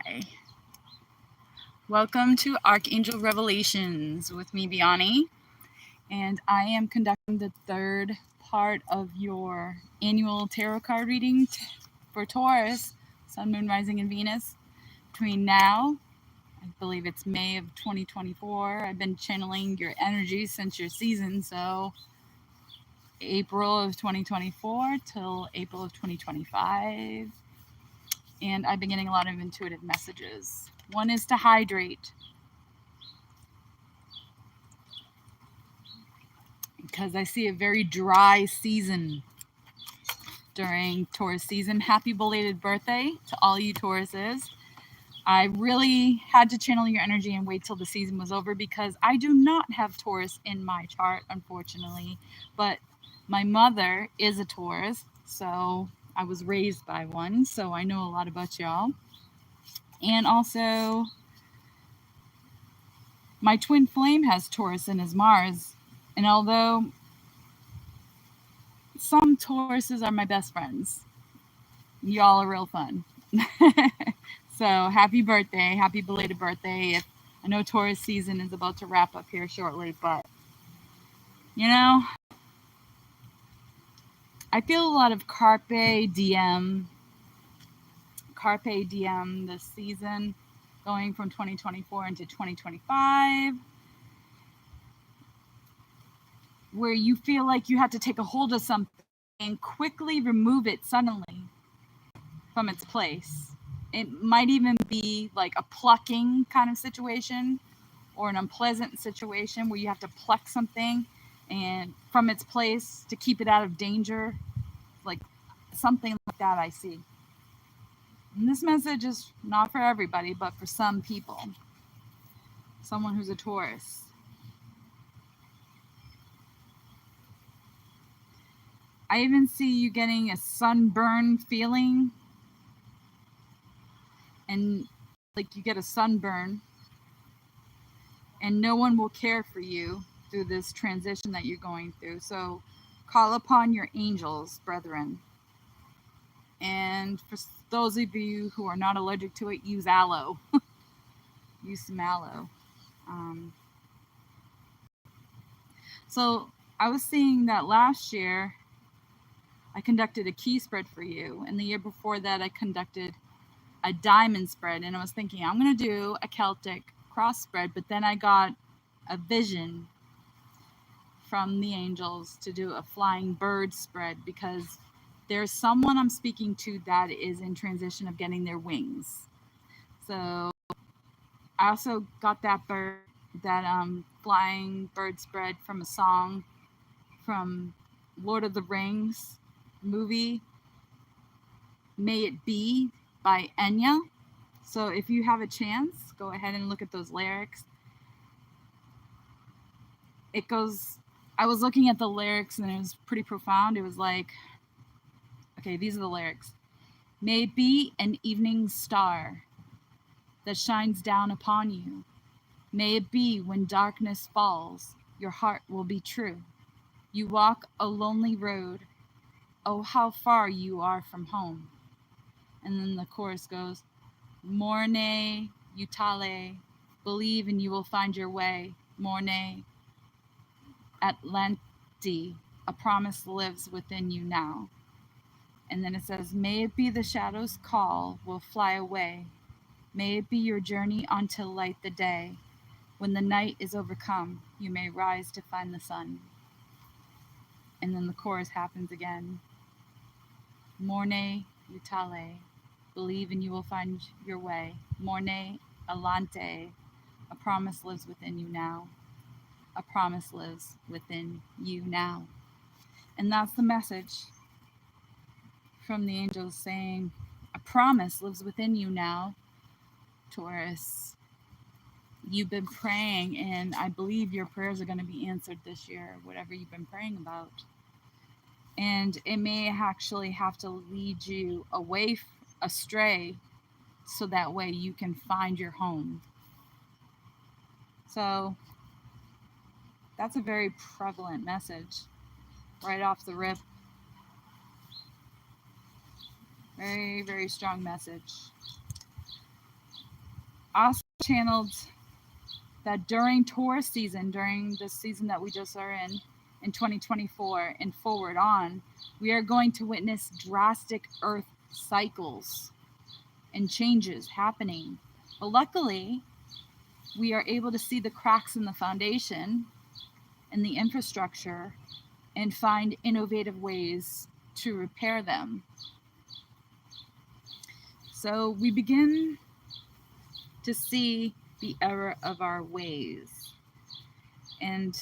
Hi. Welcome to Archangel Revelations with me, Biani. And I am conducting the third part of your annual tarot card reading for Taurus, Sun, Moon, Rising, and Venus. Between now, I believe it's May of 2024. I've been channeling your energy since your season, so April of 2024 till April of 2025. And I've been getting a lot of intuitive messages. One is to hydrate, because I see a very dry season during Taurus season. Happy belated birthday to all you Tauruses. I really had to channel your energy and wait till the season was over because I do not have Taurus in my chart, unfortunately. But my mother is a Taurus, so I was raised by one, so I know a lot about y'all. And also, my twin flame has Taurus in his Mars. And although some Tauruses are my best friends, y'all are real fun. So happy birthday, happy belated birthday. I know Taurus season is about to wrap up here shortly, but I feel a lot of carpe diem this season, going from 2024 into 2025, where you feel like you have to take a hold of something and quickly remove it suddenly from its place. It might even be like a plucking kind of situation or an unpleasant situation where you have to pluck something and from its place to keep it out of danger, like something like that I see. And this message is not for everybody, but for some people. Someone who's a Taurus. I even see you getting a sunburn feeling, and like you get a sunburn and no one will care for you through this transition that you're going through. So call upon your angels, brethren. And for those of you who are not allergic to it, use aloe. Use some aloe. So I was seeing that last year I conducted a key spread for you, and the year before that I conducted a diamond spread, and I was thinking I'm going to do a Celtic cross spread, but then I got a vision from the angels to do a flying bird spread because there's someone I'm speaking to that is in transition of getting their wings. So I also got that flying bird spread from a song from Lord of the Rings movie, May It Be by Enya. So if you have a chance, go ahead and look at those lyrics. It goes, I was looking at the lyrics and it was pretty profound. It was like, okay, these are the lyrics. May it be an evening star that shines down upon you. May it be when darkness falls, your heart will be true. You walk a lonely road. Oh, how far you are from home. And then the chorus goes, Morne, Utale, believe and you will find your way. Morne, Atlanti, a promise lives within you now. And then it says, may it be the shadow's call will fly away. May it be your journey until light the day. When the night is overcome, you may rise to find the sun. And then the chorus happens again. Morne, Utale, believe and you will find your way. Morne, Alante, a promise lives within you now. A promise lives within you now. And that's the message from the angels saying, a promise lives within you now, Taurus. You've been praying, and I believe your prayers are going to be answered this year, whatever you've been praying about. And it may actually have to lead you astray, so that way you can find your home. So that's a very prevalent message right off the rip. Very, very strong message. also channeled that during Taurus season, during the season that we just are in 2024 and forward on, we are going to witness drastic earth cycles and changes happening. But luckily, we are able to see the cracks in the foundation and the infrastructure and find innovative ways to repair them. So we begin to see the error of our ways. And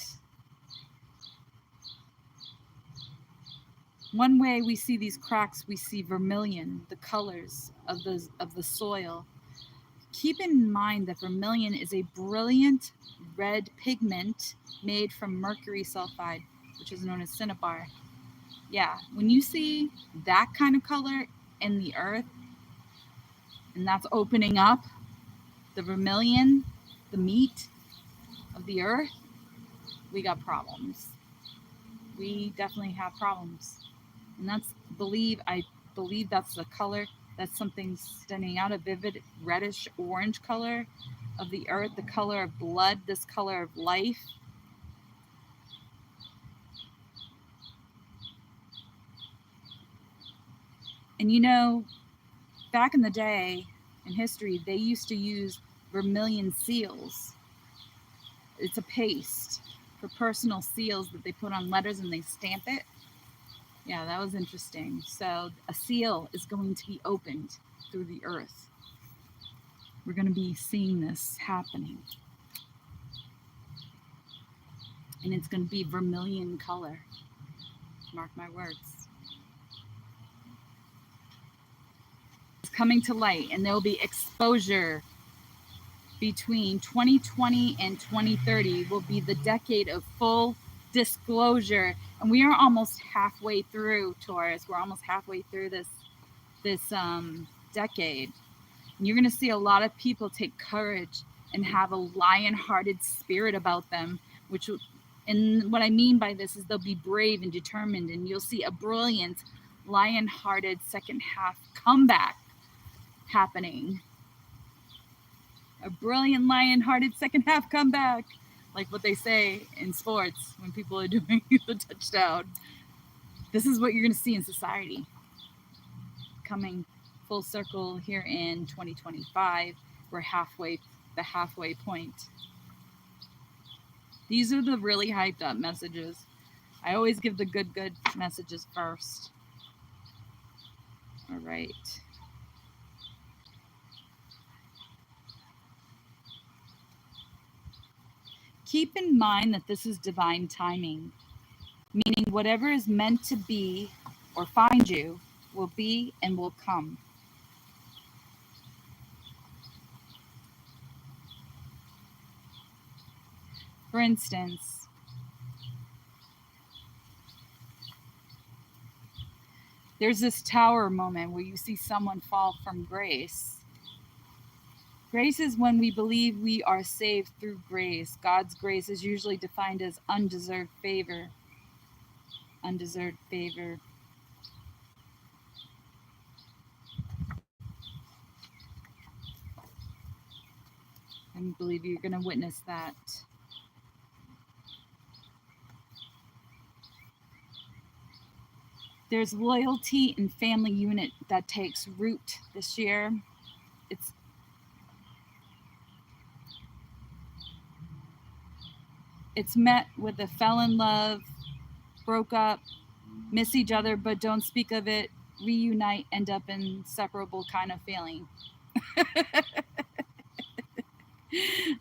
one way we see these cracks, we see vermilion, the colors of the soil. Keep in mind that vermilion is a brilliant red pigment made from mercury sulfide, which is known as cinnabar. Yeah, when you see that kind of color in the earth, and that's opening up the vermilion, the meat of the earth, we got problems. We definitely have problems. And I believe that's the color. That's something standing out, a vivid reddish orange color of the earth, the color of blood, this color of life. And you know, back in the day in history, they used to use vermilion seals. It's a paste for personal seals that they put on letters and they stamp it. Yeah, that was interesting. So a seal is going to be opened through the earth. We're going to be seeing this happening. And it's going to be vermilion color. Mark my words. It's coming to light, and there will be exposure. Between 2020 and 2030 will be the decade of full disclosure, and we are almost halfway through, Taurus. We're almost halfway through this decade. And you're going to see a lot of people take courage and have a lion-hearted spirit about them, and what I mean by this is they'll be brave and determined, and you'll see a brilliant lion-hearted second half comeback happening. A brilliant lion-hearted second half comeback, like what they say in sports when people are doing the touchdown. This is what you're going to see in society coming full circle here in 2025. We're the halfway point. These are the really hyped up messages. I always give the good messages first. All right. Keep in mind that this is divine timing, meaning whatever is meant to be or find you will be and will come. For instance, there's this tower moment where you see someone fall from grace. Grace is when we believe we are saved through grace. God's grace is usually defined as undeserved favor. Undeserved favor. I believe you're going to witness that. There's loyalty and family unit that takes root this year. It's met with a fell in love, broke up, miss each other but don't speak of it, reunite, end up inseparable kind of feeling.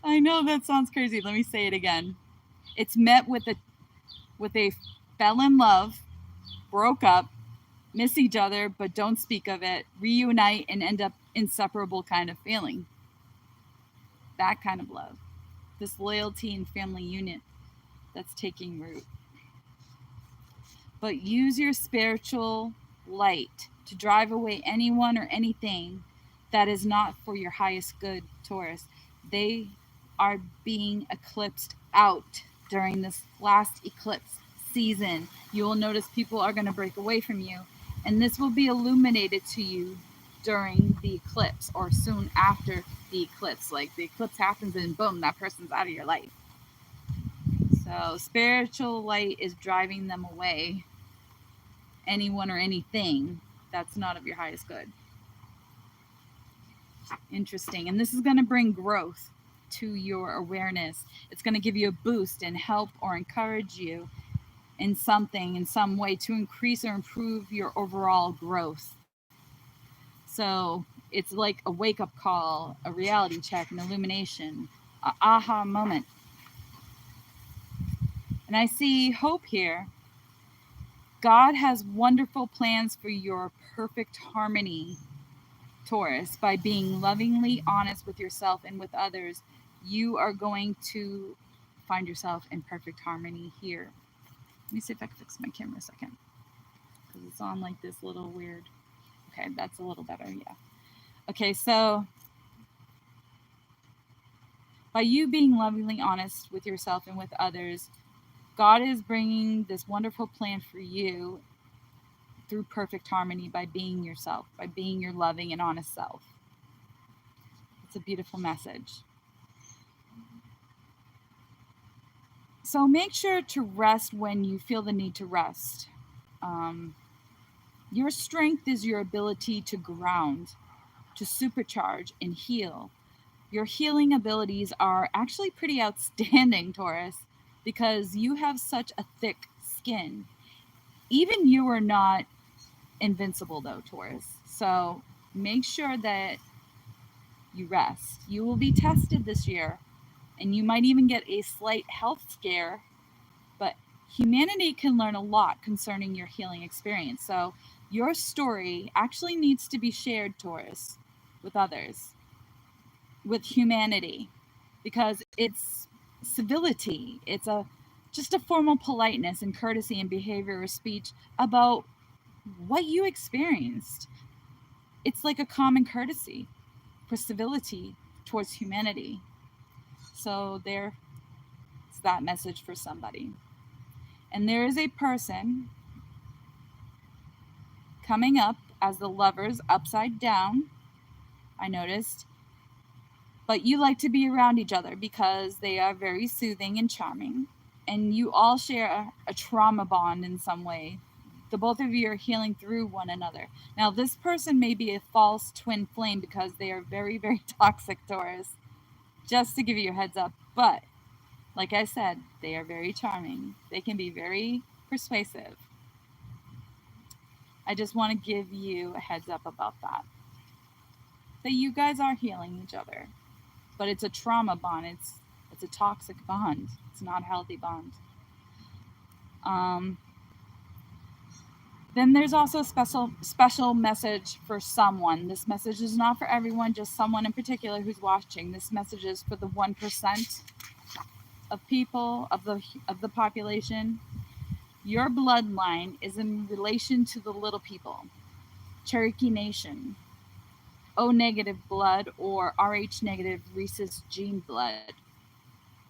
I know that sounds crazy. Let me say it again. It's met with a fell in love, broke up, miss each other but don't speak of it, reunite, and end up inseparable kind of feeling. That kind of love. This loyalty and family unit that's taking root. But use your spiritual light to drive away anyone or anything that is not for your highest good, Taurus. They are being eclipsed out during this last eclipse season. You will notice people are going to break away from you, and this will be illuminated to you during the eclipse or soon after the eclipse. Like the eclipse happens and boom, that person's out of your life. So spiritual light is driving them away. Anyone or anything that's not of your highest good. Interesting. And this is going to bring growth to your awareness. It's going to give you a boost and help or encourage you in something, in some way, to increase or improve your overall growth. So it's like a wake-up call, a reality check, an illumination, an aha moment. And I see hope here. God has wonderful plans for your perfect harmony, Taurus. By being lovingly honest with yourself and with others, you are going to find yourself in perfect harmony here. Let me see if I can fix my camera a second, because it's on like this little weird. Okay, that's a little better, yeah. Okay, so by you being lovingly honest with yourself and with others, God is bringing this wonderful plan for you through perfect harmony by being yourself, by being your loving and honest self. It's a beautiful message. So make sure to rest when you feel the need to rest. Your strength is your ability to ground, to supercharge and heal. Your healing abilities are actually pretty outstanding, Taurus, because you have such a thick skin. Even you are not invincible, though, Taurus. So make sure that you rest. You will be tested this year, and you might even get a slight health scare, but humanity can learn a lot concerning your healing experience. So your story actually needs to be shared, Taurus, with others, with humanity, because it's civility. It's just a formal politeness and courtesy and behavior or speech about what you experienced. It's like a common courtesy for civility towards humanity. So there's that message for somebody. And there is a person coming up as the Lovers upside down, I noticed. But you like to be around each other because they are very soothing and charming. And you all share a trauma bond in some way. The both of you are healing through one another. Now, this person may be a false twin flame because they are very, very toxic, Taurus. Just to give you a heads up. But, like I said, they are very charming. They can be very persuasive. I just want to give you a heads up about that. That you guys are healing each other. But it's a trauma bond. It's a toxic bond. It's not a healthy bond. Then there's also a special message for someone. This message is not for everyone, just someone in particular who's watching. This message is for the 1% of people, of the population. Your bloodline is in relation to the little people. Cherokee Nation, O negative blood, or Rh negative rhesus gene blood,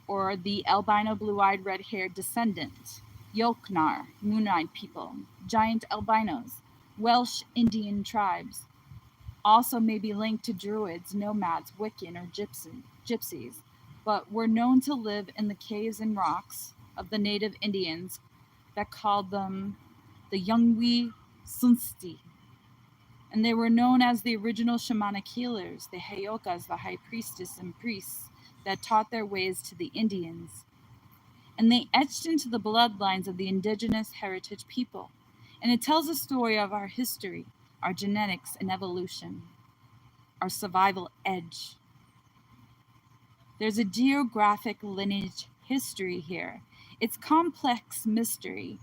or the albino blue-eyed red-haired descendant. Yolknar, moon-eyed people, giant albinos, Welsh Indian tribes. Also may be linked to druids, nomads, Wiccan, or gypsies, but were known to live in the caves and rocks of the native Indians that called them the Yungwi Sunsti. And they were known as the original shamanic healers, the Heyokas, the high priestess and priests that taught their ways to the Indians. And they etched into the bloodlines of the indigenous heritage people. And it tells a story of our history, our genetics and evolution, our survival edge. There's a geographic lineage history here. It's complex mystery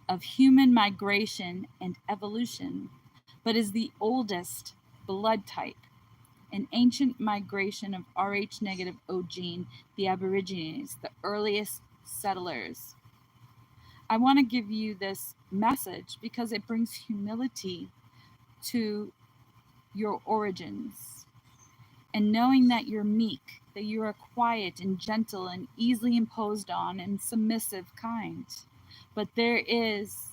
of human migration and evolution, but is the oldest blood type, an ancient migration of Rh negative O gene, the Aborigines, the earliest settlers. I want to give you this message because it brings humility to your origins. And knowing that you're meek, that you are quiet and gentle and easily imposed on and submissive kind. But there is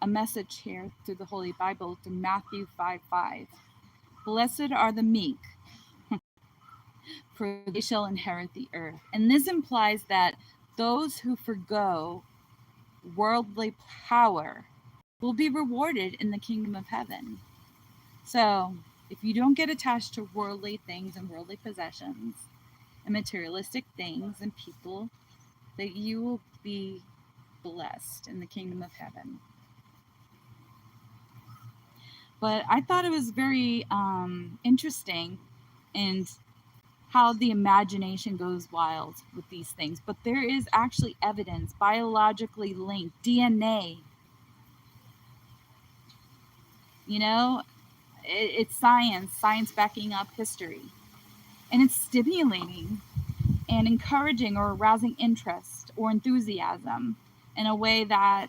a message here through the Holy Bible, through Matthew 5:5. Blessed are the meek, for they shall inherit the earth. And this implies that those who forgo worldly power will be rewarded in the kingdom of heaven. So, if you don't get attached to worldly things and worldly possessions and materialistic things and people, that you will be blessed in the kingdom of heaven. But I thought it was very interesting and how the imagination goes wild with these things. But there is actually evidence, biologically linked, DNA. You know, it's science backing up history. And it's stimulating and encouraging or arousing interest or enthusiasm in a way that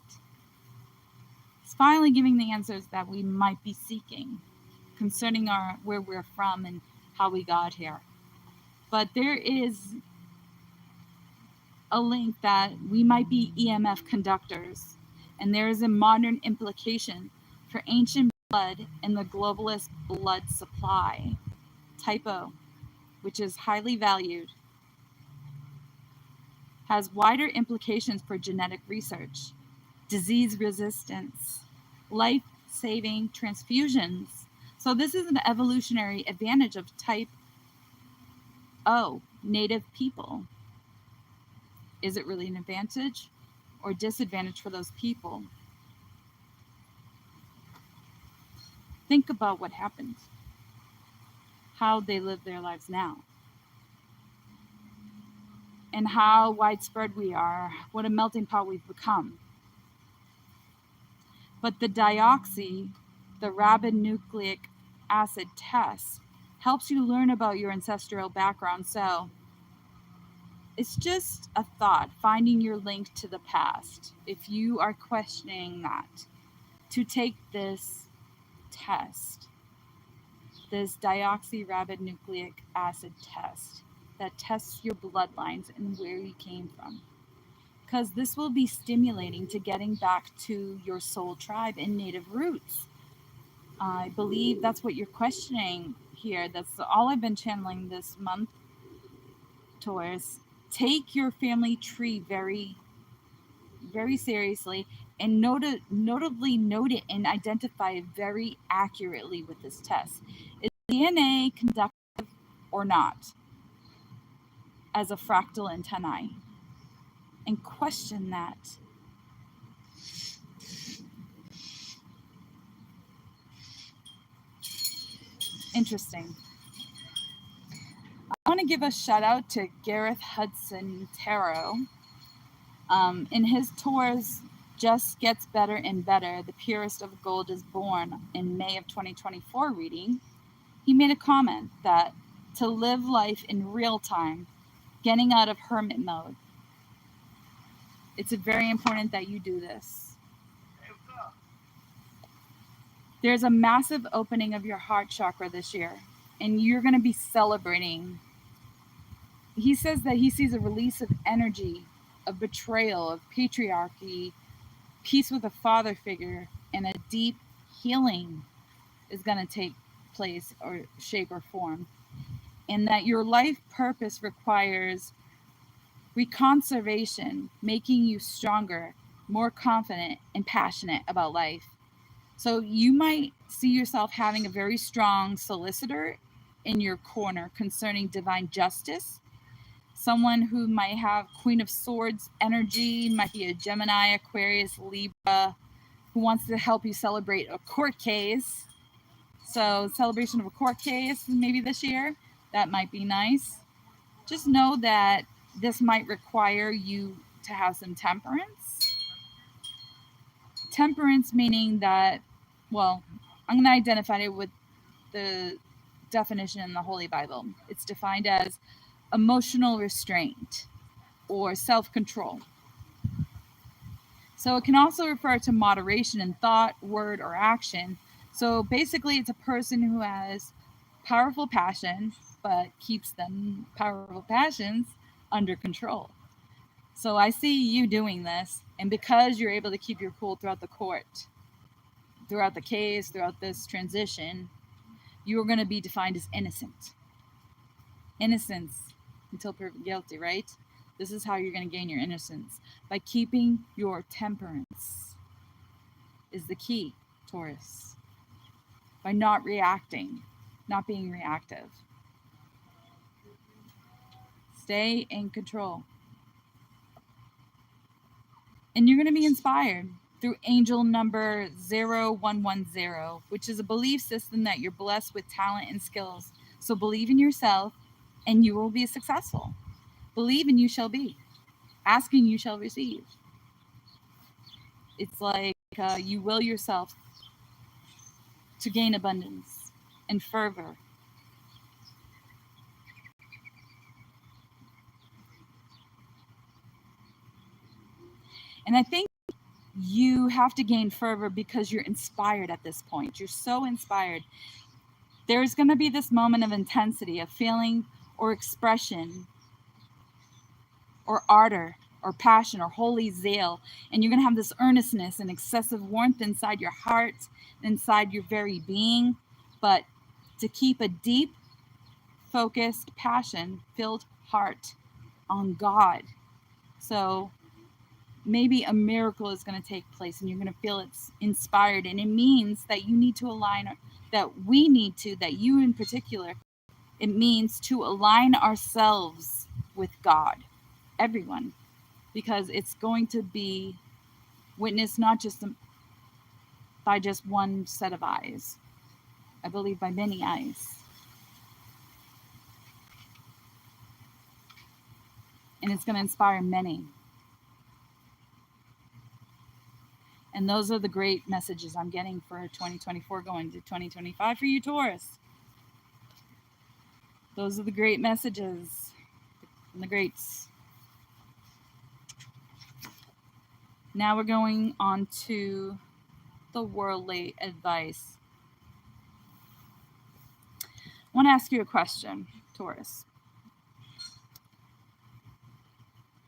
is finally giving the answers that we might be seeking concerning where we're from and how we got here. But there is a link that we might be EMF conductors, and there is a modern implication for ancient blood in the globalist blood supply. Typo, which is highly valued, has wider implications for genetic research, disease resistance, life-saving transfusions. So this is an evolutionary advantage of type O, native people. Is it really an advantage or disadvantage for those people? Think about what happened, how they live their lives now, and how widespread we are, what a melting pot we've become. But the ribonucleic acid test helps you learn about your ancestral background. So it's just a thought, finding your link to the past. If you are questioning that, to take this test, this deoxyribonucleic acid test that tests your bloodlines and where you came from. Because this will be stimulating to getting back to your soul tribe and native roots. I believe that's what you're questioning here. That's all I've been channeling this month, Taurus. Take your family tree very, very seriously and notably note it and identify it very accurately with this test. Is DNA conductive or not as a fractal antennae? And question that. Interesting. I want to give a shout out to Gareth Hudson Tarot. In his Taurus Just Gets Better and Better, The Purest of Gold is Born in May of 2024 reading, he made a comment that to live life in real time, getting out of hermit mode, it's very important that you do this. There's a massive opening of your heart chakra this year, and you're going to be celebrating. He says that he sees a release of energy, of betrayal, of patriarchy, peace with a father figure, and a deep healing is going to take place or shape or form. And that your life purpose requires reconservation, making you stronger, more confident, and passionate about life. So you might see yourself having a very strong solicitor in your corner concerning divine justice. Someone who might have Queen of Swords energy, might be a Gemini, Aquarius, Libra, who wants to help you celebrate a court case. So celebration of a court case maybe this year, that might be nice. Just know that this might require you to have some temperance. Temperance meaning that, well, I'm going to identify it with the definition in the Holy Bible. It's defined as emotional restraint or self-control. So it can also refer to moderation in thought, word, or action. So basically, it's a person who has powerful passion, but keeps them powerful passions under control. So I see you doing this, and because you're able to keep your cool throughout the court, throughout the case, throughout this transition, you are going to be defined as innocent. Innocence until proven guilty, right? This is how you're going to gain your innocence. By keeping your temperance is the key, Taurus. By not reacting, not being reactive. Stay in control. And you're going to be inspired through angel number 0110, which is a belief system that you're blessed with talent and skills. So believe in yourself and you will be successful. Believe and you shall be. Ask and you shall receive. It's like you will yourself to gain abundance and fervor. And I think you have to gain fervor because you're inspired at this point. You're so inspired. There's going to be this moment of intensity, of feeling or expression or ardor or passion or holy zeal. And you're going to have this earnestness and excessive warmth inside your heart, inside your very being. But to keep a deep, focused, passion-filled heart on God. So maybe a miracle is going to take place and you're going to feel it's inspired. And it means that you need to align, that we need to, that you in particular, it means to align ourselves with God, everyone, because it's going to be witnessed not just by just one set of eyes, I believe by many eyes. And it's going to inspire many. And those are the great messages I'm getting for 2024 going to 2025 for you, Taurus. Those are the great messages and the greats. Now we're going on to the worldly advice. I want to ask you a question, Taurus.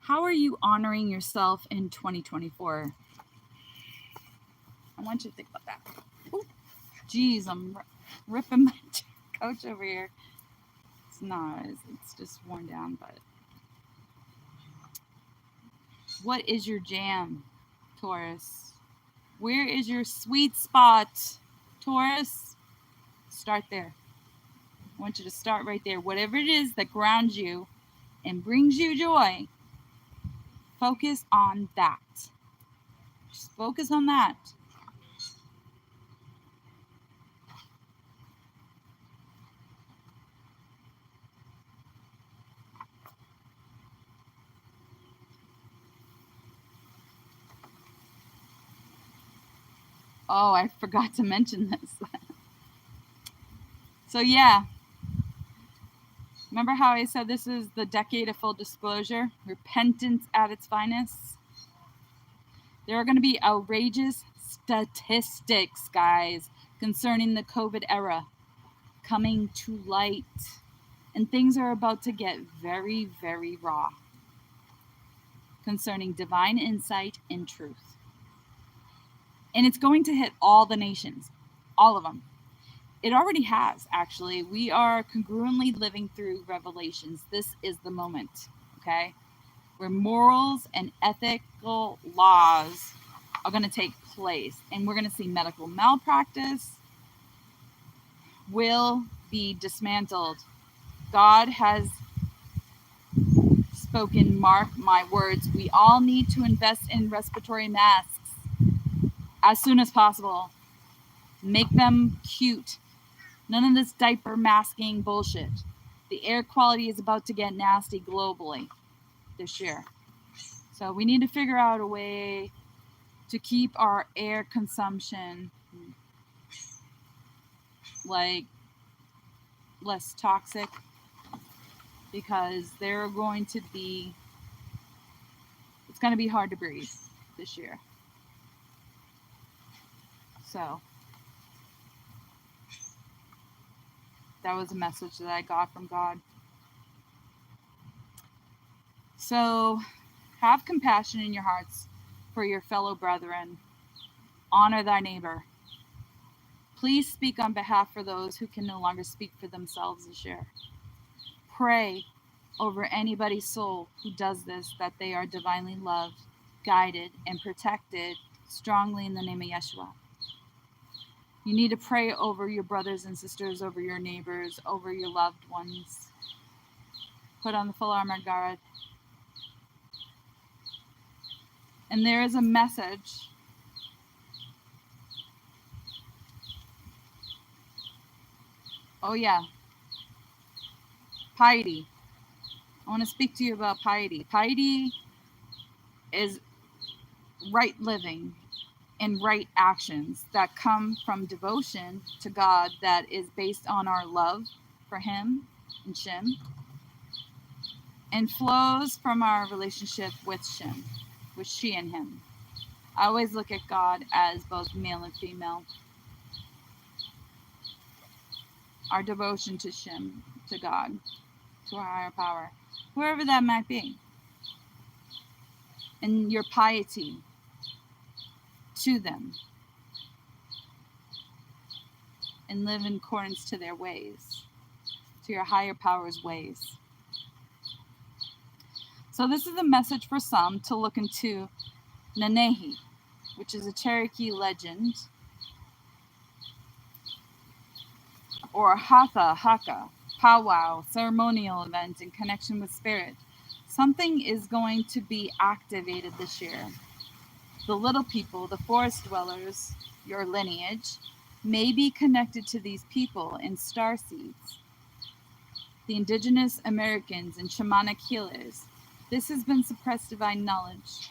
How are you honoring yourself in 2024? I want you to think about that. Geez, I'm ripping my couch over here. It's not, it's just worn down, but what is your jam, Taurus? Where is your sweet spot, Taurus? Start there. I want you to start right there. Whatever it is that grounds you and brings you joy, focus on that. Just focus on that. Oh, I forgot to mention this. So yeah, remember how I said this is the decade of full disclosure, repentance at its finest? There are going to be outrageous statistics, guys, concerning the COVID era coming to light. And things are about to get very, very raw concerning divine insight and truth. And it's going to hit all the nations, all of them. It already has, actually. We are congruently living through Revelations. This is the moment, okay? Where morals and ethical laws are going to take place. And we're going to see medical malpractice will be dismantled. God has spoken, mark my words. We all need to invest in respiratory masks as soon as possible. Make them cute. None of this diaper masking bullshit. The air quality is about to get nasty globally this year. So we need to figure out a way to keep our air consumption like less toxic, because they're going to be, it's going to be hard to breathe this year. So that was a message that I got from God. So have compassion in your hearts for your fellow brethren. Honor thy neighbor. Please speak on behalf for those who can no longer speak for themselves and share. Pray over anybody's soul who does this, that they are divinely loved, guided, and protected strongly in the name of Yeshua. You need to pray over your brothers and sisters, over your neighbors, over your loved ones. Put on the full armor of God. And there is a message. Oh yeah, piety. I want to speak to you about piety. Piety is right living and right actions that come from devotion to God, that is based on our love for Him and Shem, and flows from our relationship with Shem, with she and him. I always look at God as both male and female. Our devotion to Shem, to God, to our higher power, whoever that might be, and your piety to them, and live in accordance to their ways, to your higher power's ways. So this is a message for some to look into Nanehi, which is a Cherokee legend, or Haka, powwow, ceremonial event in connection with spirit. Something is going to be activated this year. The little people, the forest dwellers, your lineage, may be connected to these people in star seeds. The indigenous Americans and shamanic healers. This has been suppressed divine knowledge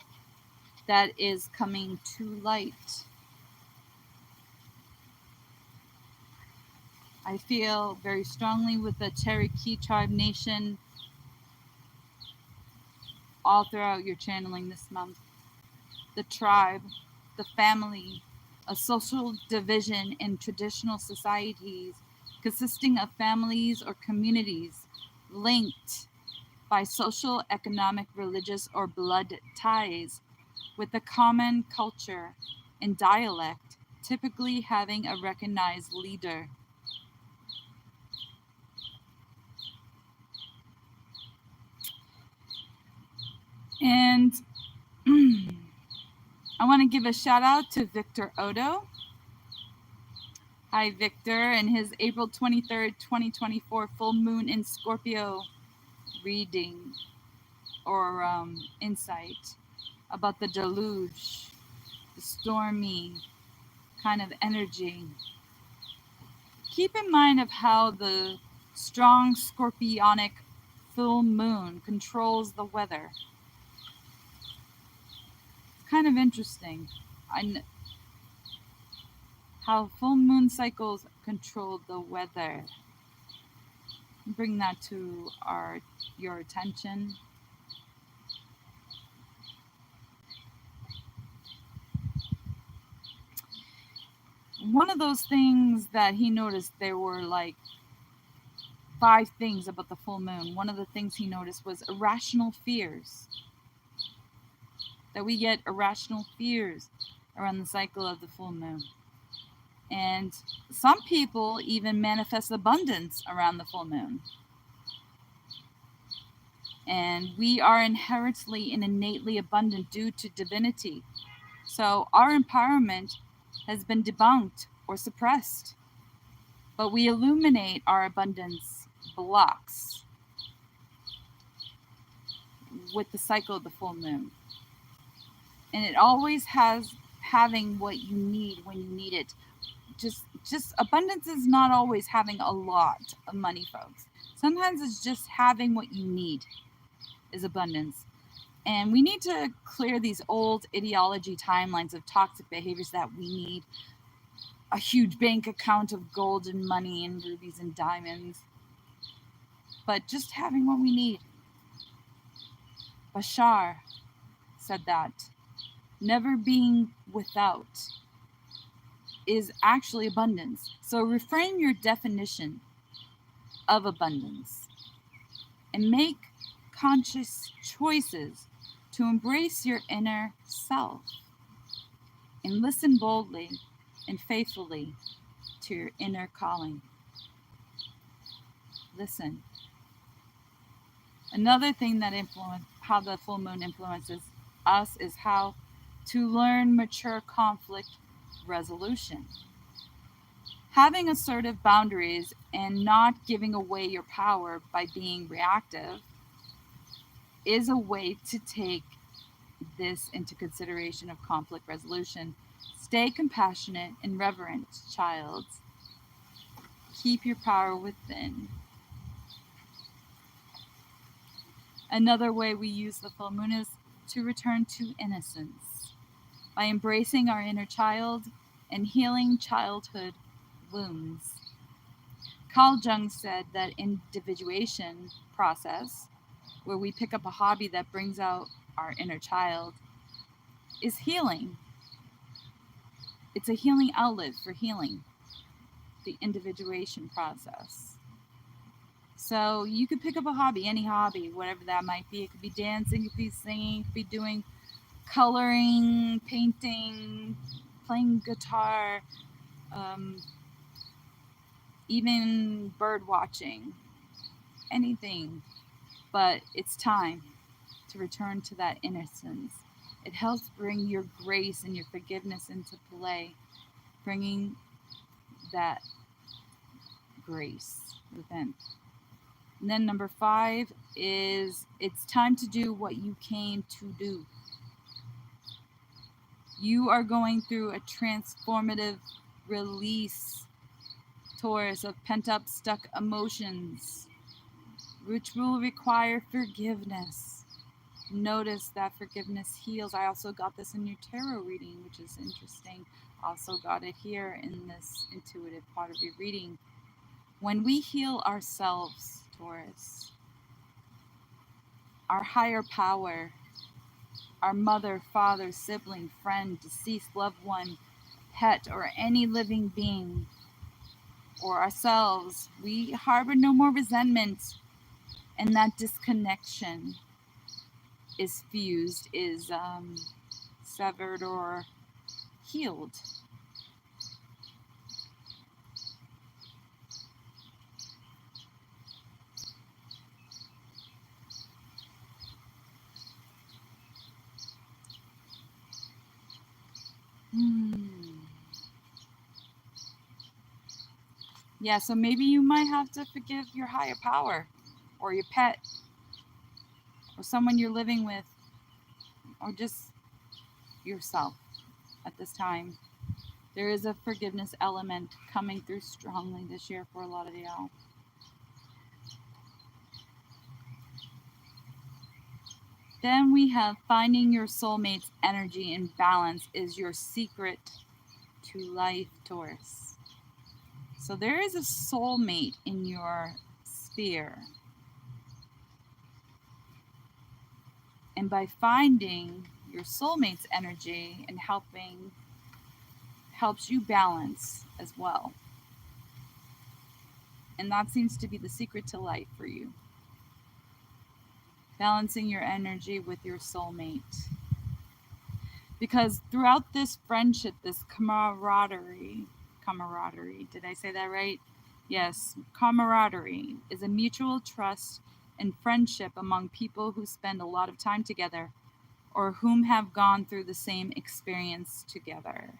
that is coming to light. I feel very strongly with the Cherokee tribe nation all throughout your channeling this month. The tribe, the family, a social division in traditional societies consisting of families or communities linked by social, economic, religious, or blood ties with a common culture and dialect, typically having a recognized leader. And I want to give a shout out to Victor Odo. Hi, Victor, and his April 23rd, 2024 full moon in Scorpio reading or insight about the deluge, the stormy kind of energy. Keep in mind of how the strong scorpionic full moon controls the weather. It's kind of interesting. How full moon cycles control the weather. Bring that to your attention. One of those things that he noticed, there were like 5 things about the full moon. One of the things he noticed was irrational fears. That we get irrational fears around the cycle of the full moon. And some people even manifest abundance around the full moon. And we are inherently and innately abundant due to divinity. So our empowerment has been debunked or suppressed. But we illuminate our abundance blocks with the cycle of the full moon. And it always has having what you need when you need it. Just abundance is not always having a lot of money, folks. Sometimes it's just having what you need is abundance. And we need to clear these old ideology timelines of toxic behaviors that we need a huge bank account of gold and money and rubies and diamonds, but just having what we need. Bashar said that never being without is actually abundance. So reframe your definition of abundance and make conscious choices to embrace your inner self and listen boldly and faithfully to your inner calling. Listen. Another thing that how the full moon influences us is how to learn mature conflict resolution. Having assertive boundaries and not giving away your power by being reactive is a way to take this into consideration of conflict resolution. Stay compassionate and reverent, child. Keep your power within. Another way we use the full moon is to return to innocence by embracing our inner child and healing childhood wounds. Carl Jung said that individuation process, where we pick up a hobby that brings out our inner child, is healing. It's a healing outlet for healing, the individuation process. So you could pick up a hobby, any hobby, whatever that might be. It could be dancing, it could be singing, it could be doing coloring, painting, playing guitar, even bird watching, anything. But it's time to return to that innocence. It helps bring your grace and your forgiveness into play, bringing that grace within. And then number 5 is it's time to do what you came to do. You are going through a transformative release, Taurus, of pent-up, stuck emotions, which will require forgiveness. Notice that forgiveness heals. I also got this in your tarot reading, which is interesting. Also got it here in this intuitive part of your reading. When we heal ourselves, Taurus, our higher power, our mother, father, sibling, friend, deceased loved one, pet, or any living being, or ourselves, we harbor no more resentment, and that disconnection is fused, is severed or healed. Yeah, so maybe you might have to forgive your higher power, or your pet, or someone you're living with, or just yourself at this time. There is a forgiveness element coming through strongly this year for a lot of y'all. Then we have finding your soulmate's energy and balance is your secret to life, Taurus. So there is a soulmate in your sphere. And by finding your soulmate's energy and helps you balance as well. And that seems to be the secret to life for you. Balancing your energy with your soulmate. Because throughout this friendship, this camaraderie, did I say that right? Yes, camaraderie is a mutual trust and friendship among people who spend a lot of time together or whom have gone through the same experience together.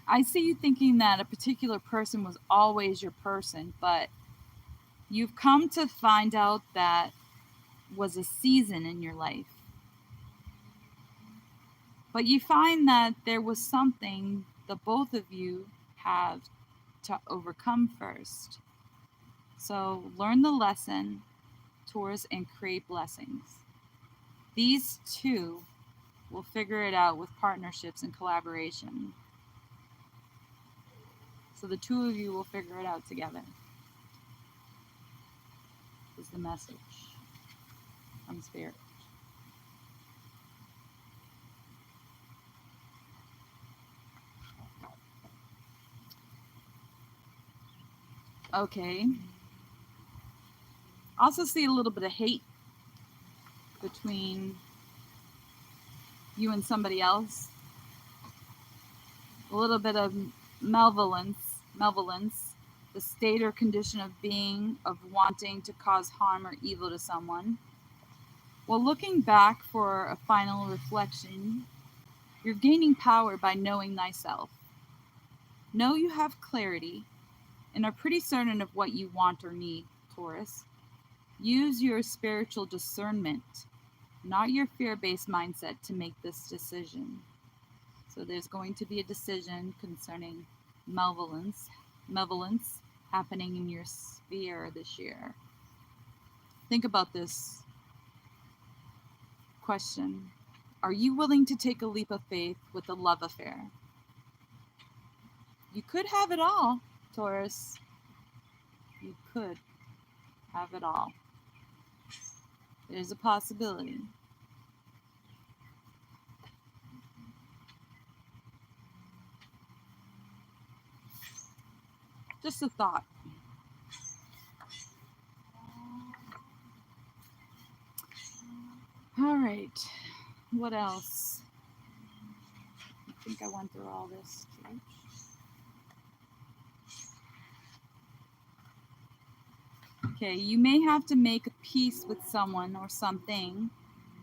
I see you thinking that a particular person was always your person, but you've come to find out that was a season in your life. But you find that there was something the both of you have to overcome first. So learn the lesson, Taurus, and create blessings. These two will figure it out with partnerships and collaboration. So the two of you will figure it out together. Is the message from Spirit. Okay. Also see a little bit of hate between you and somebody else. A little bit of malevolence, the state or condition of being, of wanting to cause harm or evil to someone. While looking back for a final reflection, you're gaining power by knowing thyself. Know you have clarity and are pretty certain of what you want or need, Taurus. Use your spiritual discernment, not your fear-based mindset, to make this decision. So there's going to be a decision concerning malevolence happening in your sphere this year. Think about this question. Are you willing to take a leap of faith with a love affair? You could have it all, Taurus. You could have it all. There's a possibility. Just a thought. All right. What else? I think I went through all this. Okay, you may have to make a peace with someone or something.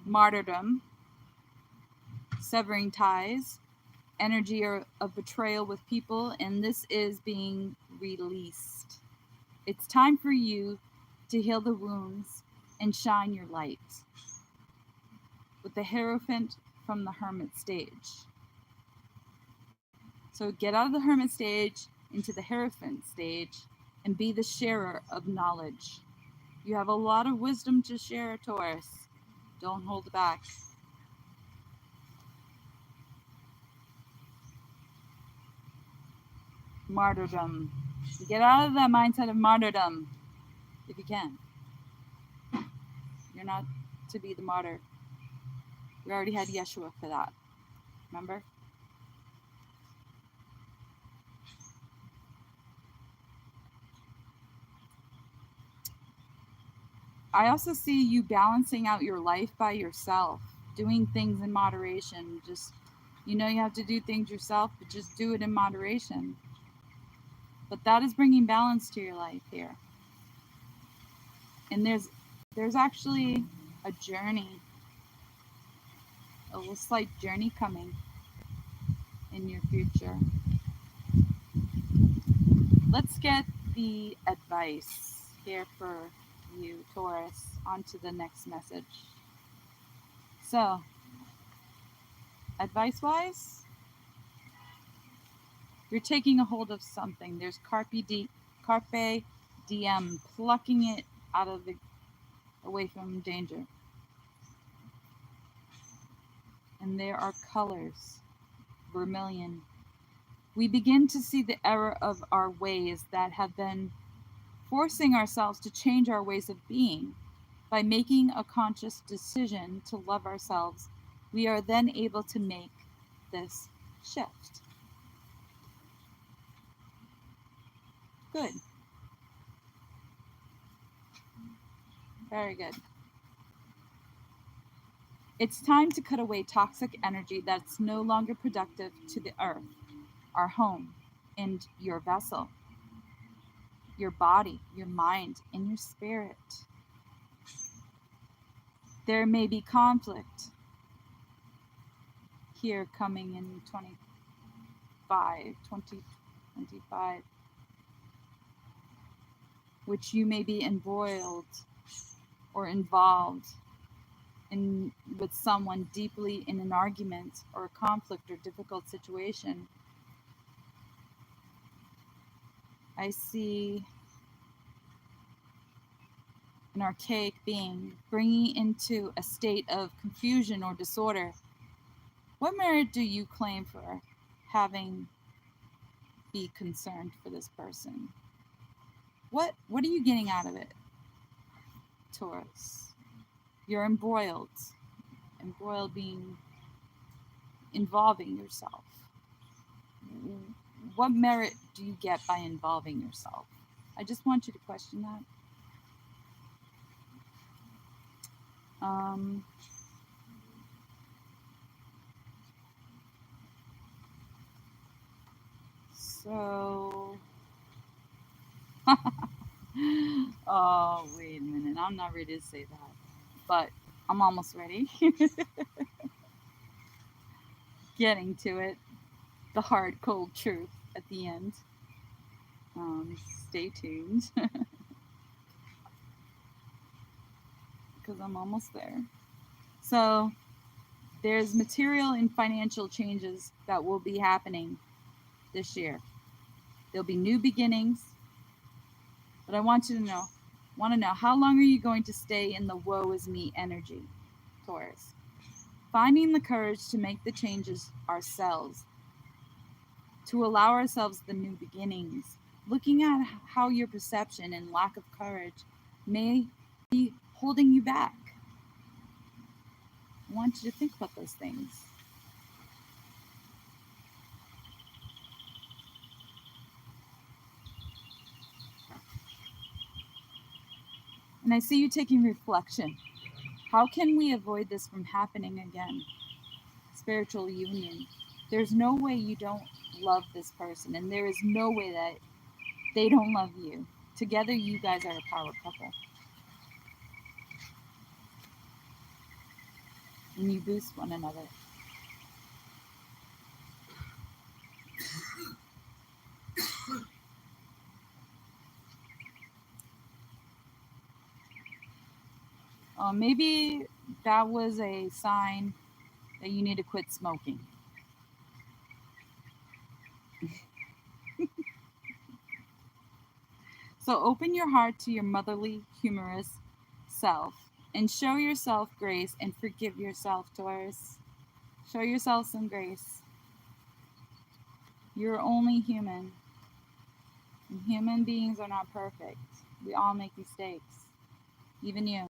Martyrdom, severing ties, energy of betrayal with people, and this is being released. It's time for you to heal the wounds and shine your light. With the Hierophant from the Hermit stage. So get out of the Hermit stage into the Hierophant stage and be the sharer of knowledge. You have a lot of wisdom to share, Taurus. Don't hold back. Martyrdom. Get out of that mindset of martyrdom if you can. You're not to be the martyr. We already had Yeshua for that. Remember? I also see you balancing out your life by yourself, doing things in moderation. Just, you have to do things yourself, but just do it in moderation. But that is bringing balance to your life here. And there's actually a journey, a little slight journey coming in your future. Let's get the advice here for you, Taurus, onto the next message. So, advice-wise, you're taking a hold of something. There's carpe diem, plucking it away from danger. And there are colors, vermilion. We begin to see the error of our ways that have been forcing ourselves to change our ways of being. By making a conscious decision to love ourselves, we are then able to make this shift. Good. Very good. It's time to cut away toxic energy that's no longer productive to the earth, our home, and your vessel, your body, your mind, and your spirit. There may be conflict here coming in 2025, which you may be embroiled or involved in with someone deeply in an argument or a conflict or difficult situation. I see an archaic being bringing into a state of confusion or disorder. What merit do you claim for having be concerned for this person? What are you getting out of it, Taurus? You're embroiled being involving yourself. What merit do you get by involving yourself? I just want you to question that. So, oh, wait a minute. I'm not ready to say that, but I'm almost ready. Getting to it. The hard, cold truth at the end. Stay tuned because I'm almost there. So, there's material and financial changes that will be happening this year. There'll be new beginnings, but I want you to know how long are you going to stay in the woe is me energy, Taurus? Finding the courage to make the changes ourselves, to allow ourselves the new beginnings, looking at how your perception and lack of courage may be holding you back. I want you to think about those things. And I see you taking reflection. How can we avoid this from happening again? Spiritual union. There's no way you don't love this person, and there is no way that they don't love you. Together, you guys are a power couple. And you boost one another. Maybe that was a sign that you need to quit smoking. So open your heart to your motherly, humorous self and show yourself grace and forgive yourself, Taurus. Show yourself some grace. You're only human. And human beings are not perfect. We all make mistakes, even you.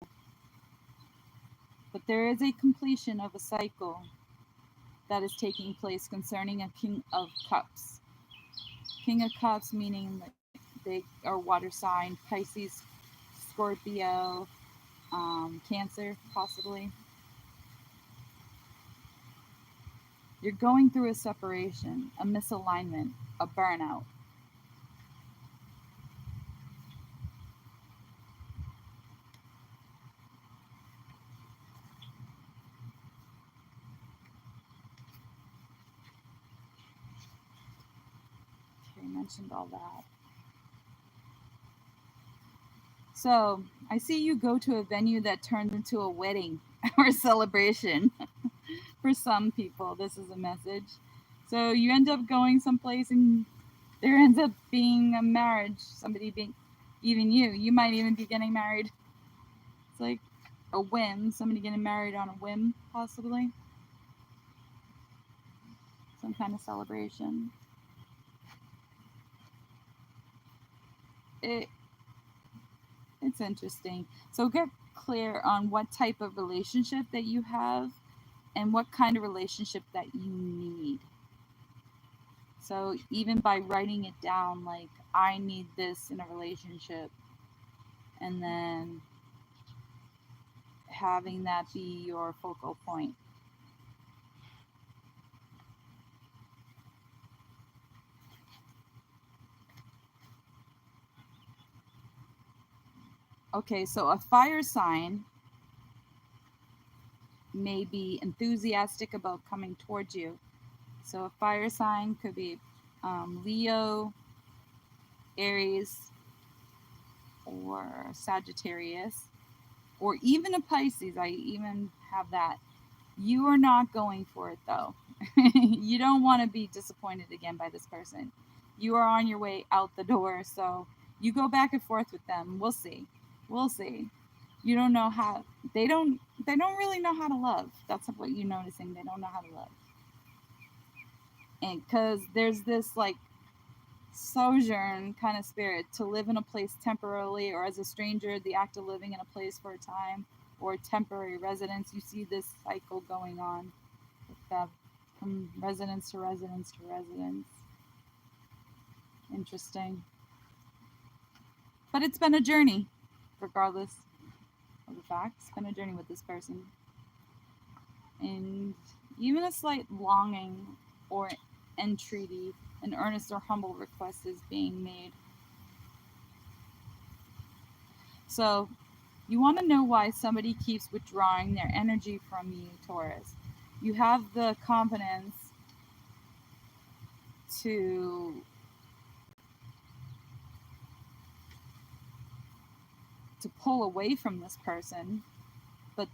But there is a completion of a cycle that is taking place concerning a King of Cups. King of Cups meaning that they are water sign, Pisces, Scorpio, Cancer, possibly. You're going through a separation, a misalignment, a burnout. Okay, I mentioned all that. So, I see you go to a venue that turns into a wedding or a celebration. For some people, this is a message. So, you end up going someplace and there ends up being a marriage. Somebody being, even you might even be getting married. It's like a whim, somebody getting married on a whim, possibly. Some kind of celebration. It's interesting. So get clear on what type of relationship that you have and what kind of relationship that you need. So even by writing it down, like, I need this in a relationship, and then having that be your focal point. Okay, so a fire sign may be enthusiastic about coming towards you. So a fire sign could be Leo, Aries, or Sagittarius, or even a Pisces. I even have that. You are not going for it though. You don't want to be disappointed again by this person. You are on your way out the door, so you go back and forth with them. We'll see. We'll see. You don't know how they don't really know how to love. That's what you're noticing. They don't know how to love. And cuz there's this like sojourn kind of spirit, to live in a place temporarily or as a stranger, the act of living in a place for a time, or temporary residence. You see this cycle going on with that, from residence to residence to residence. Interesting. But it's been a journey, regardless of the fact. It's been a journey with this person. And even a slight longing or entreaty An earnest or humble request is being made. So, you want to know why somebody keeps withdrawing their energy from you, Taurus. You have the confidence to pull away from this person, but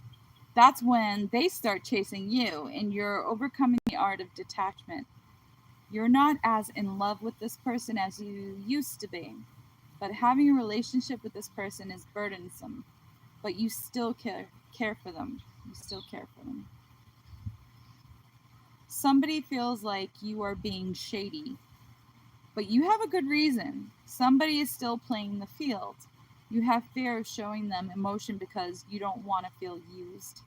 that's when they start chasing you and you're overcoming the art of detachment. You're not as in love with this person as you used to be, but having a relationship with this person is burdensome, but you still care for them. You still care for them. Somebody feels like you are being shady, but you have a good reason. Somebody is still playing the field. You have fear of showing them emotion because you don't want to feel used.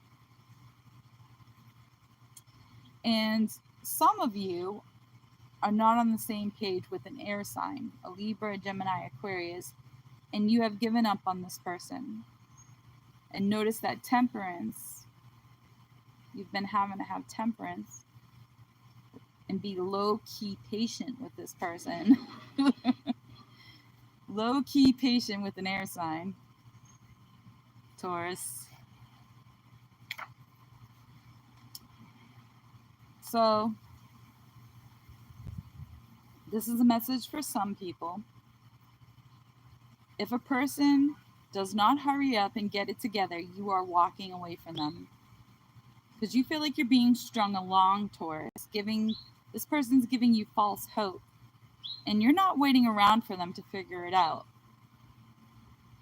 And some of you are not on the same page with an air sign, a Libra, a Gemini, Aquarius, and you have given up on this person. And notice that temperance, you've been having to have temperance and be low-key patient with this person. Low-key patient with an air sign, Taurus. So, this is a message for some people. If a person does not hurry up and get it together, you are walking away from them. Because you feel like you're being strung along, Taurus. This person's giving you false hope. And you're not waiting around for them to figure it out.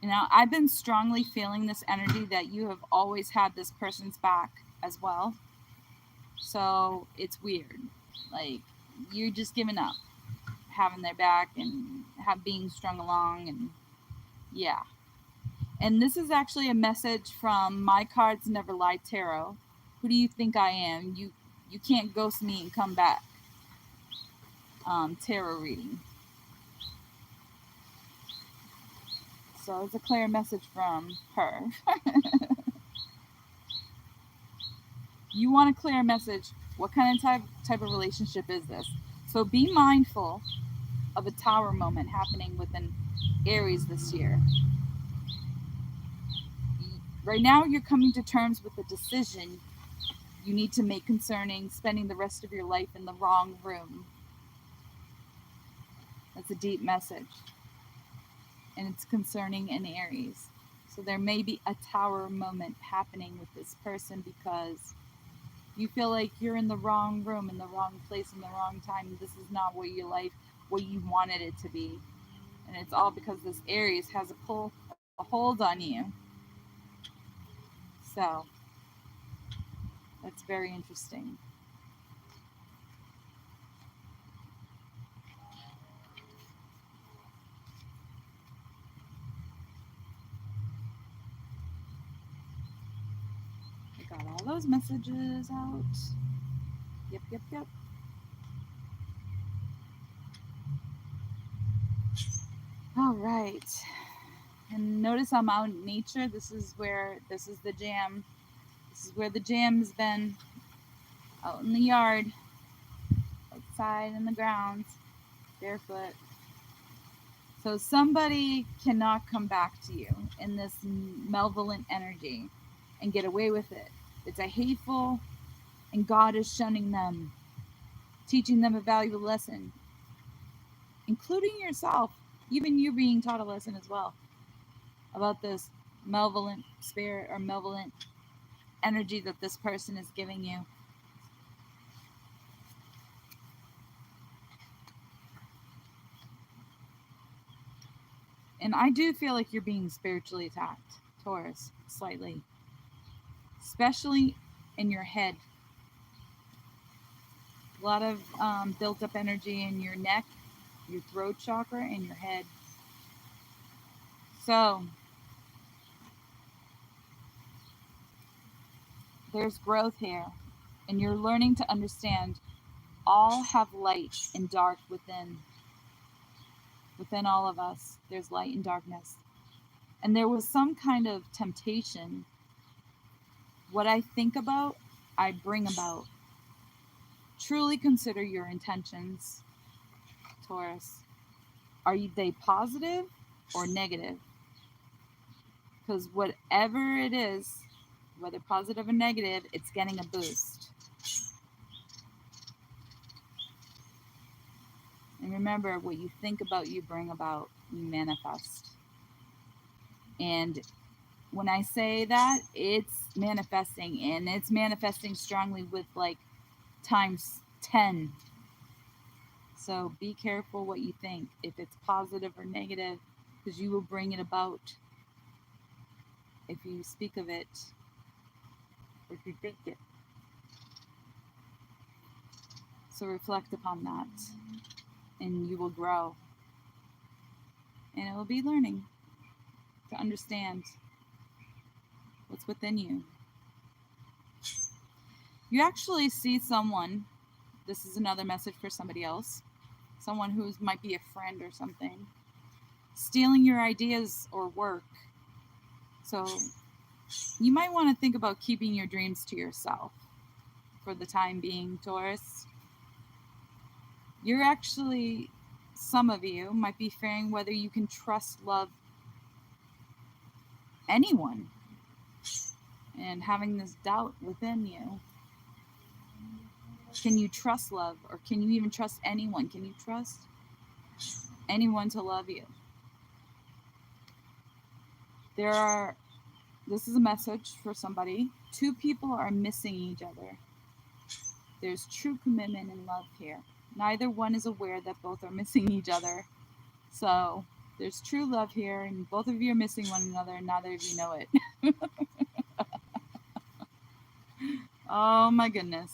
You know, I've been strongly feeling this energy that you have always had this person's back as well. So it's weird. Like, you're just giving up having their back and being strung along, and yeah. And this is actually a message from My Cards Never Lie Tarot. Who do you think I am? You can't ghost me and come back. Tarot reading. So it's a clear message from her. You want a clear message. What kind of type of relationship is this? So be mindful of a tower moment happening within Aries this year. Right now, you're coming to terms with a decision you need to make concerning spending the rest of your life in the wrong room. That's a deep message. And it's concerning an Aries. So there may be a tower moment happening with this person because you feel like you're in the wrong room, in the wrong place, in the wrong time. This is not what you wanted it to be. And it's all because this Aries has a hold on you. So that's very interesting. I got all those messages out. Yep. All right. And notice I'm out in nature. This is the jam. This is where the jam's been. Out in the yard. Outside in the grounds. Barefoot. So somebody cannot come back to you in this malevolent energy and get away with it. It's a hateful, and God is shunning them, teaching them a valuable lesson, including yourself. Even you being taught a lesson as well about this malevolent spirit or malevolent energy that this person is giving you. And I do feel like you're being spiritually attacked, Taurus, slightly. Especially in your head. A lot of built up energy in your neck, your throat chakra, and your head. So, there's growth here. And you're learning to understand all have light and dark within. Within all of us, there's light and darkness. And there was some kind of temptation. What I think about, I bring about. Truly consider your intentions. Taurus? Are they positive or negative? Because whatever it is, whether positive or negative, it's getting a boost. And remember, what you think about, you bring about, you manifest. And when I say that, it's manifesting, and it's manifesting strongly with like times 10. So be careful what you think, if it's positive or negative, because you will bring it about if you speak of it, or if you think it. So reflect upon that, and you will grow. And it will be learning to understand what's within you. You actually see someone, this is another message for somebody else, someone who might be a friend or something, stealing your ideas or work. So you might want to think about keeping your dreams to yourself for the time being, Taurus. You're actually, some of you might be fearing whether you can trust, love anyone, and having this doubt within you. Can you trust love, or can you even trust anyone? Can you trust anyone to love you? This is a message for somebody. Two people are missing each other. There's true commitment and love here. Neither one is aware that both are missing each other. So there's true love here, and both of you are missing one another, and neither of you know it. Oh my goodness.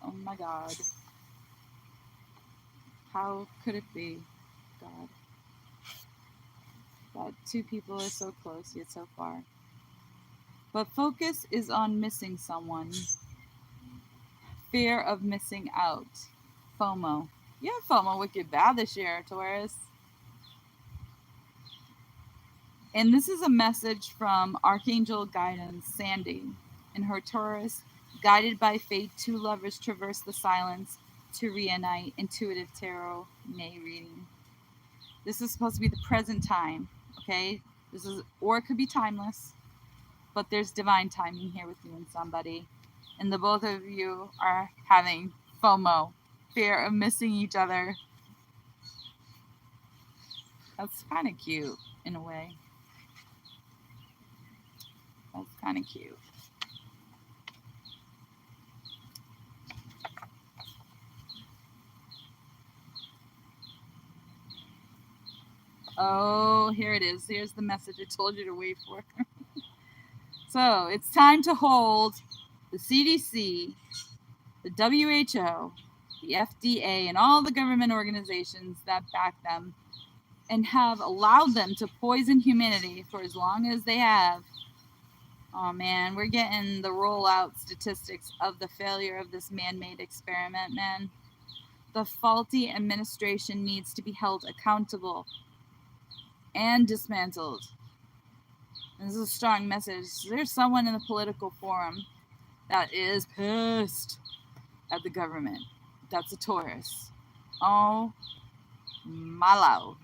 Oh my God. How could it be, God, that two people are so close yet so far? But focus is on missing someone. Fear of missing out. FOMO. Yeah, FOMO wicked bad this year, Taurus. And this is a message from Archangel Guidance, Sandy. In her Taurus, guided by fate, two lovers traverse the silence to reunite. Intuitive tarot May reading. This is supposed to be the present time, okay? This is, or it could be timeless, but there's divine timing here with you and somebody. And the both of you are having FOMO, fear of missing each other. That's kind of cute in a way. That's kind of cute. Oh, here it is. Here's the message I told you to wait for. So it's time to hold the CDC, the WHO, the FDA, and all the government organizations that back them and have allowed them to poison humanity for as long as they have. Oh man, we're getting the rollout statistics of the failure of this man-made experiment, man. The faulty administration needs to be held accountable and dismantled. And this is a strong message. There's someone in the political forum that is pissed at the government. That's a Taurus. Oh my Lord.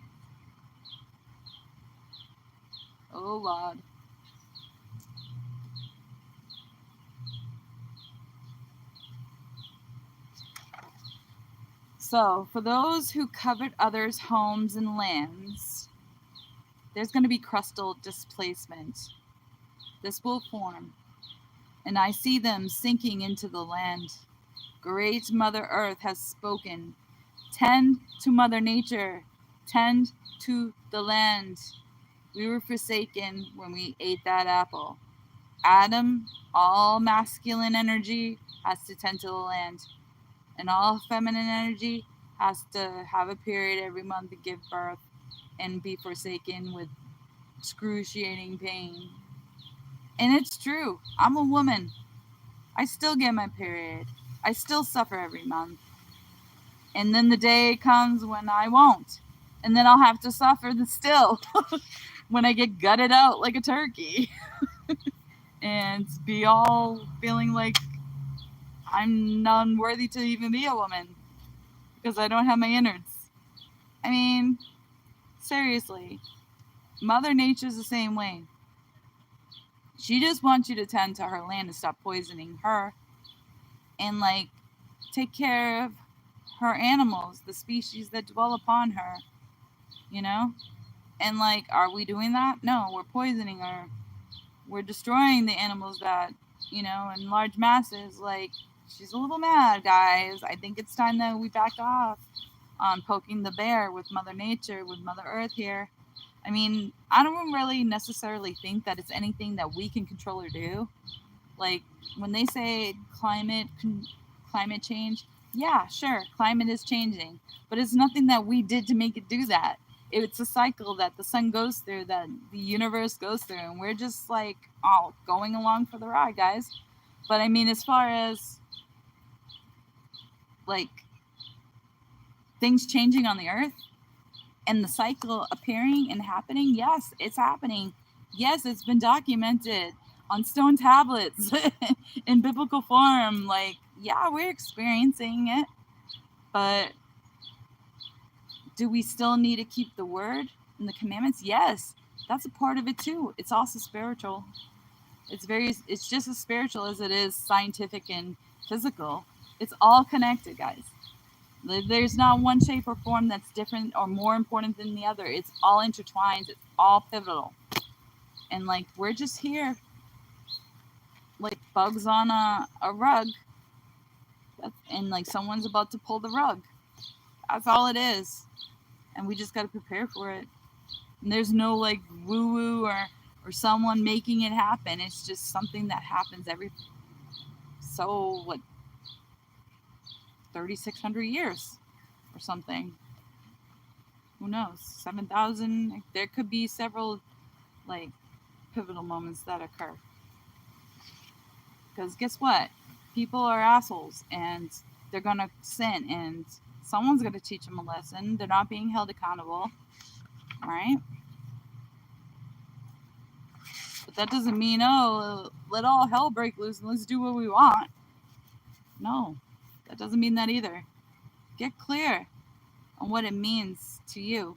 Oh Lord. So, for those who covet others' homes and lands, there's going to be crustal displacement. This will form, and I see them sinking into the land. Great Mother Earth has spoken. Tend to Mother Nature. Tend to the land. We were forsaken when we ate that apple. Adam, all masculine energy, has to tend to the land. And all feminine energy has to have a period every month to give birth and be forsaken with excruciating pain. And it's true. I'm a woman. I still get my period. I still suffer every month. And then the day comes when I won't. And then I'll have to suffer still when I get gutted out like a turkey. And be all feeling like I'm unworthy to even be a woman because I don't have my innards. I mean, seriously, Mother Nature's the same way. She just wants you to tend to her land and stop poisoning her, and like take care of her animals, the species that dwell upon her, you know? And like, are we doing that? No, we're poisoning her. We're destroying the animals that, you know, in large masses. Like, she's a little mad, guys. I think it's time that we back off on poking the bear with Mother Nature, with Mother Earth here. I mean, I don't really necessarily think that it's anything that we can control or do. Like, when they say climate change, yeah, sure, climate is changing, but it's nothing that we did to make it do that. It's a cycle that the sun goes through, that the universe goes through, and we're just like all going along for the ride, guys. But I mean, as far as like things changing on the earth and the cycle appearing and happening, yes, it's happening. Yes, it's been documented on stone tablets in biblical form. Like, yeah, we're experiencing it, but do we still need to keep the word and the commandments? Yes, that's a part of it too. It's also spiritual. It's just as spiritual as it is scientific and physical. It's all connected, guys. There's not one shape or form that's different or more important than the other. It's all intertwined. It's all pivotal. And like, we're just here like bugs on a rug, and like someone's about to pull the rug. That's all it is. And we just got to prepare for it. And there's no like woo woo or someone making it happen. It's just something that happens every 3,600 years or something. Who knows? 7,000. There could be several like pivotal moments that occur. Because guess what? People are assholes and they're going to sin, and someone's going to teach them a lesson. They're not being held accountable. All right? But that doesn't mean, oh, let all hell break loose and let's do what we want. No, that doesn't mean that either. Get clear on what it means to you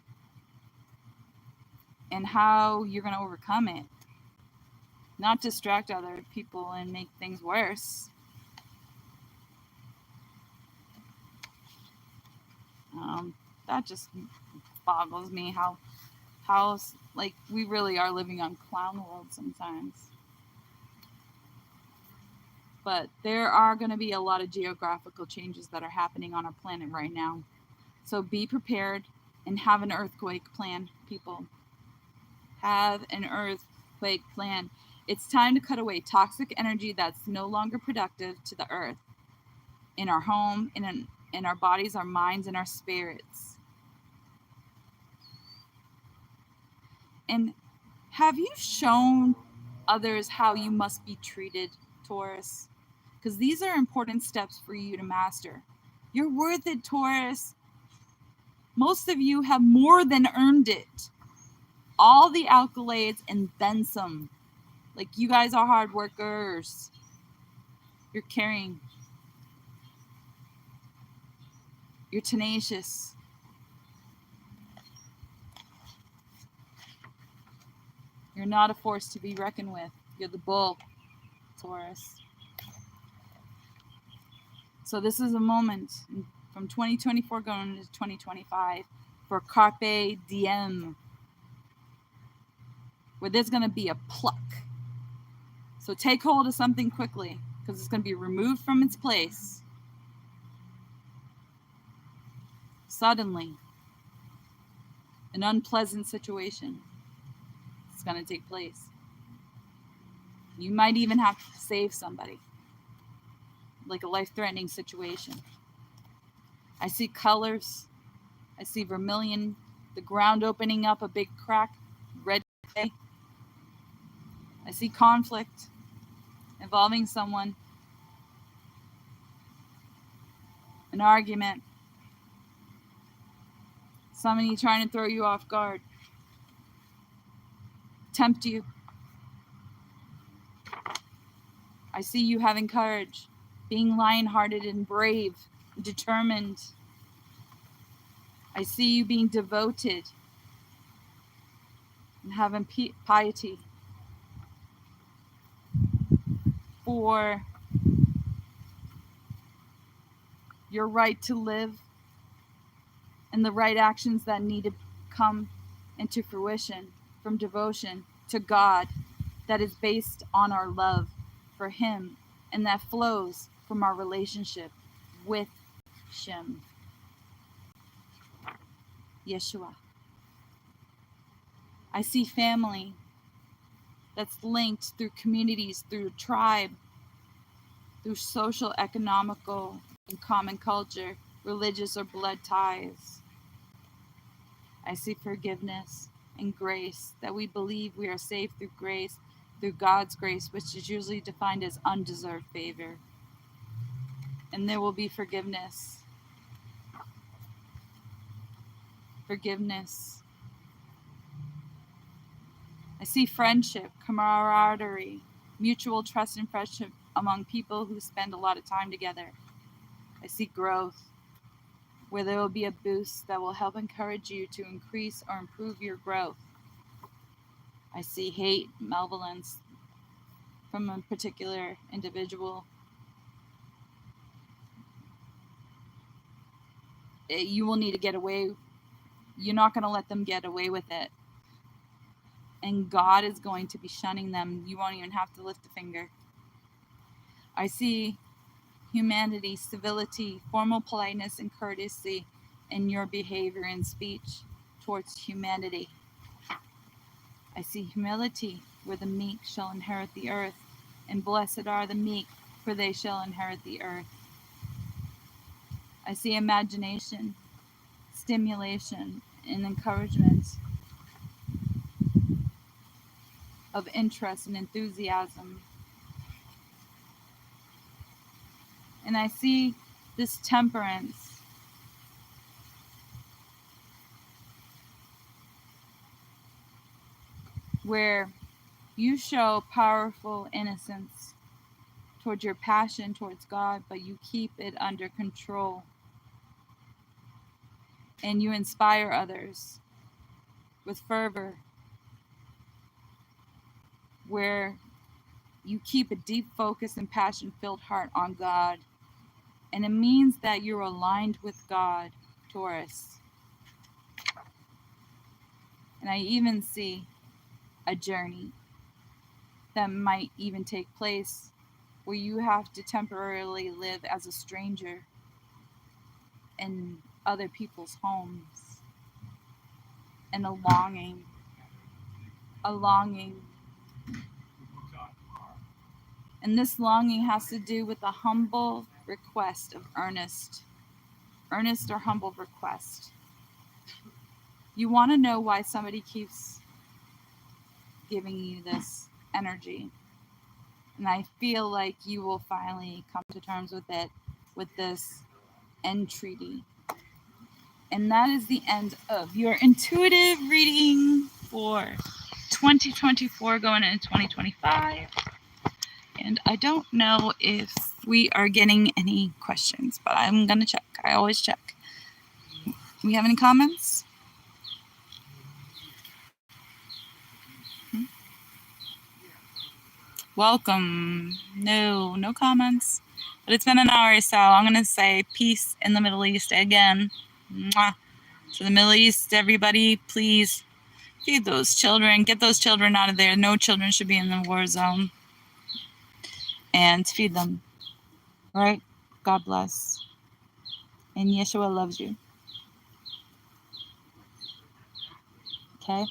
and how you're going to overcome it. Not distract other people and make things worse. That just boggles me how like we really are living on clown world sometimes. But there are going to be a lot of geographical changes that are happening on our planet right now. So be prepared and have an earthquake plan, people. Have an earthquake plan. It's time to cut away toxic energy that's no longer productive to the earth, in our home, in our bodies, our minds, and our spirits. And have you shown others how you must be treated, Taurus? Because these are important steps for you to master. You're worth it, Taurus. Most of you have more than earned it. All the accolades and then some. Like, you guys are hard workers. You're caring. You're tenacious. You're not a force to be reckoned with. You're the bull, Taurus. So this is a moment from 2024 going into 2025 for Carpe Diem, where there's going to be a pluck. So take hold of something quickly, because it's going to be removed from its place. Suddenly, an unpleasant situation is going to take place. You might even have to save somebody, like a life-threatening situation. I see colors. I see vermilion, the ground opening up a big crack, red. I see conflict involving someone, an argument, somebody trying to throw you off guard, tempt you. I see you having courage, being lion-hearted and brave, determined. I see you being devoted and having piety for your right to live and the right actions that need to come into fruition from devotion to God that is based on our love for Him and that flows from our relationship with Shem, Yeshua. I see family that's linked through communities, through tribe, through social, economical, and common culture, religious or blood ties. I see forgiveness and grace, that we believe we are saved through grace, through God's grace, which is usually defined as undeserved favor. And there will be forgiveness. Forgiveness. I see friendship, camaraderie, mutual trust and friendship among people who spend a lot of time together. I see growth, where there will be a boost that will help encourage you to increase or improve your growth. I see hate, malevolence from a particular individual. You will need to get away. You're not going to let them get away with it. And God is going to be shunning them. You won't even have to lift a finger. I see humanity, civility, formal politeness, and courtesy in your behavior and speech towards humanity. I see humility, where the meek shall inherit the earth, and blessed are the meek, for they shall inherit the earth. I see imagination, stimulation, and encouragement of interest and enthusiasm. And I see this temperance, where you show powerful innocence towards your passion towards God, but you keep it under control. And you inspire others with fervor, where you keep a deep focus and passion-filled heart on God. And it means that you're aligned with God, Taurus. And I even see a journey that might even take place where you have to temporarily live as a stranger in other people's homes. And a longing. And this longing has to do with a humble request of earnest or humble request. You want to know why somebody keeps giving you this energy. And I feel like you will finally come to terms with it, with this entreaty. And that is the end of your intuitive reading for 2024 going into 2025. And I don't know if we are getting any questions, but I'm going to check. I always check. We have any comments? Welcome. No comments. But it's been an hour, so I'm going to say peace in the Middle East again. Mwah. To the Middle East, everybody, please feed those children. Get those children out of there. No children should be in the war zone. And feed them. All right? God bless. And Yeshua loves you. Okay?